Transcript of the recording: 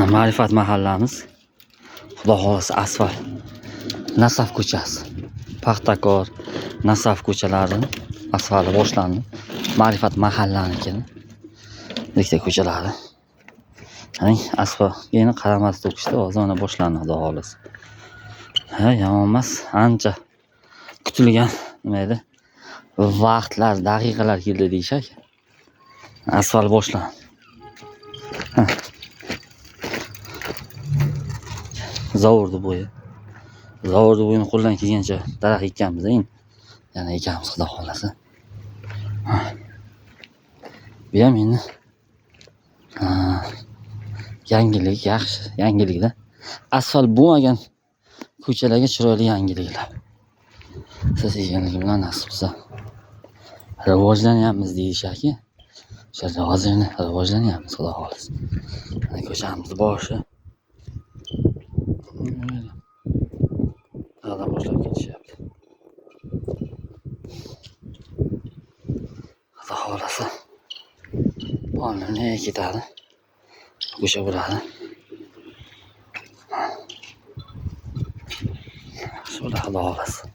Ma'rifat mahallamiz. Xudo xolasa asfalt. Nasaf ko'chasi. Paxtakor, Nasaf ko'chalarining asfalti boshlandi. Ma'rifat mahallaniki. Ikkita ko'chalari. Asfalt yana qaramas to'kishdi, hozir mana boshlandi xudo xolasa. Yomon emas, ancha kutilgan nima edi? Vaqtlar, daqiqalar keldi deyshak. Asfalt boshlandi. Zavurdi bo'yi. Zavurdi bo'yini qo'ldan kelgancha daraxt ekkanmiz endi. Yana ekamiz xudo xolasa. Bu ham endi yangilik, yaxshi yangilikda. Asfalt bo'lmagan ko'chalarga chiroyli yangiliklar. Siz ekanligi bilan nasib qilsa rivojlanyapmiz deyishaki. O'sha hozirni rivojlanyapmiz xudo xolasa. Mana ko'chamiz boshi. Hali boshlab ketishyapti. Xudo xolasa oldinga ketadi. O'sha bo'ladi. Xudo xolasa.